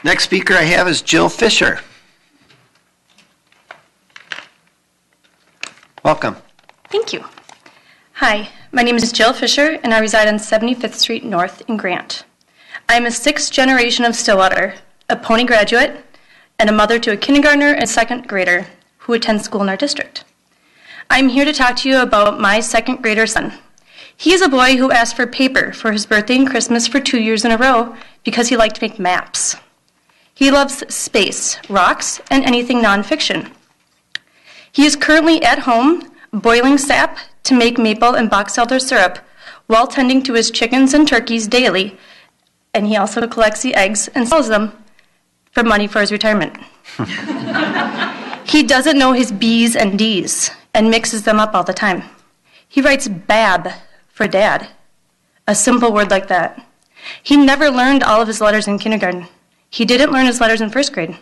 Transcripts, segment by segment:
Next speaker I have is Jill Fischer. Welcome. Thank you. Hi, my name is Jill Fischer, and I reside on 75th Street North in Grant. I am a 6th generation of Stillwater, a Pony graduate, and a mother to a kindergartner and 2nd grader who attend school in our district. I'm here to talk to you about my 2nd grader son. He is a boy who asked for paper for his birthday and Christmas for 2 years in a row because he liked to make maps. He loves space, rocks, and anything nonfiction. He is currently at home boiling sap to make maple and box elder syrup while tending to his chickens and turkeys daily, and he also collects the eggs and sells them for money for his retirement. He doesn't know his B's and D's and mixes them up all the time. He writes bab for dad, a simple word like that. He never learned all of his letters in kindergarten. He didn't learn his letters in 1st grade.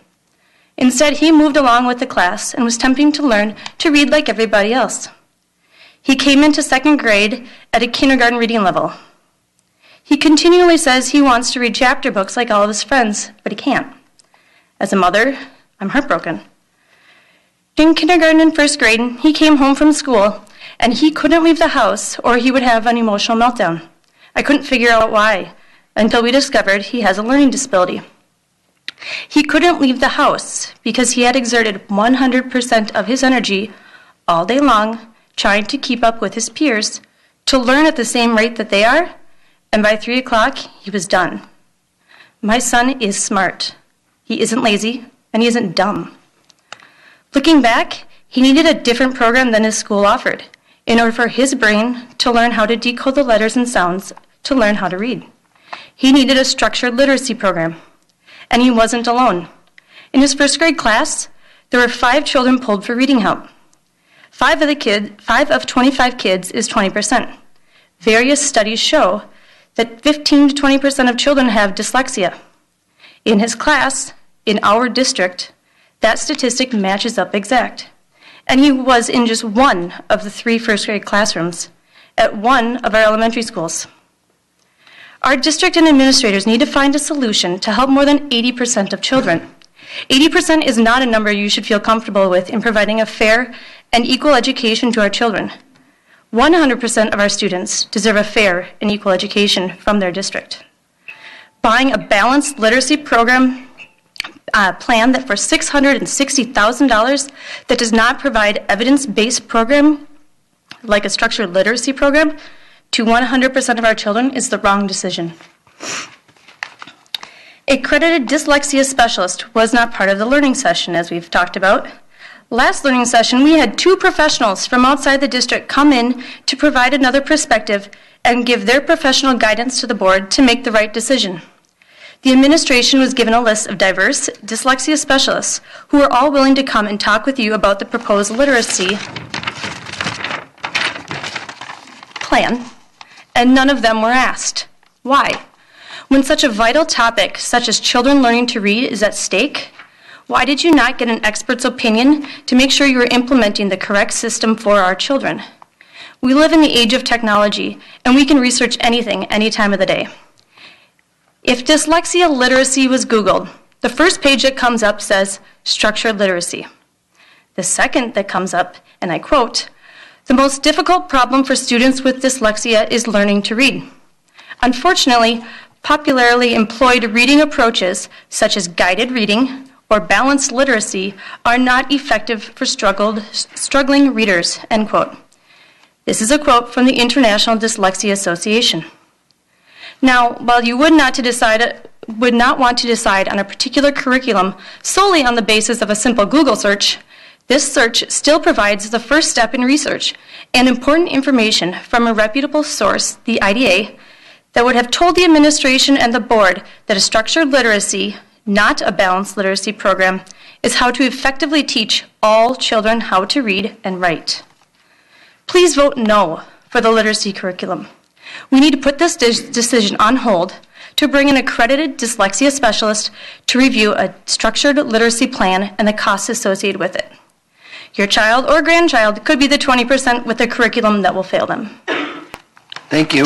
Instead, he moved along with the class and was attempting to learn to read like everybody else. He came into 2nd grade at a kindergarten reading level. He continually says he wants to read chapter books like all of his friends, but he can't. As a mother, I'm heartbroken. In kindergarten and 1st grade, he came home from school, and he couldn't leave the house or he would have an emotional meltdown. I couldn't figure out why until we discovered he has a learning disability. He couldn't leave the house because he had exerted 100% of his energy all day long trying to keep up with his peers to learn at the same rate that they are, and by 3 o'clock, he was done. My son is smart. He isn't lazy, and he isn't dumb. Looking back, he needed a different program than his school offered in order for his brain to learn how to decode the letters and sounds to learn how to read. He needed a structured literacy program. And he wasn't alone. In his 1st grade class, there were 5 children pulled for reading help. 5 of 25 kids is 20%. Various studies show that 15 to 20% of children have dyslexia. In his class, in our district, that statistic matches up exact. And he was in just one of the 3 1st grade classrooms at one of our elementary schools. Our district and administrators need to find a solution to help more than 80% of children. 80% is not a number you should feel comfortable with in providing a fair and equal education to our children. 100% of our students deserve a fair and equal education from their district. Buying a balanced literacy program plan that for $660,000 that does not provide evidence-based program like a structured literacy program to 100% of our children is the wrong decision. A credited dyslexia specialist was not part of the learning session, as we've talked about. Last learning session, we had 2 professionals from outside the district come in to provide another perspective and give their professional guidance to the board to make the right decision. The administration was given a list of diverse dyslexia specialists who are all willing to come and talk with you about the proposed literacy plan, and none of them were asked. Why? When such a vital topic, such as children learning to read, is at stake, why did you not get an expert's opinion to make sure you were implementing the correct system for our children? We live in the age of technology, and we can research anything, any time of the day. If dyslexia literacy was Googled, the first page that comes up says structured literacy. The second that comes up, and I quote, "The most difficult problem for students with dyslexia is learning to read." Unfortunately, popularly employed reading approaches, such as guided reading or balanced literacy, are not effective for struggling readers, end quote. This is a quote from the International Dyslexia Association. Now, while you would not want to decide on a particular curriculum solely on the basis of a simple Google search, this search still provides the first step in research and important information from a reputable source, the IDA, that would have told the administration and the board that a structured literacy, not a balanced literacy program, is how to effectively teach all children how to read and write. Please vote no for the literacy curriculum. We need to put this decision on hold to bring an accredited dyslexia specialist to review a structured literacy plan and the costs associated with it. Your child or grandchild could be the 20% with a curriculum that will fail them. Thank you.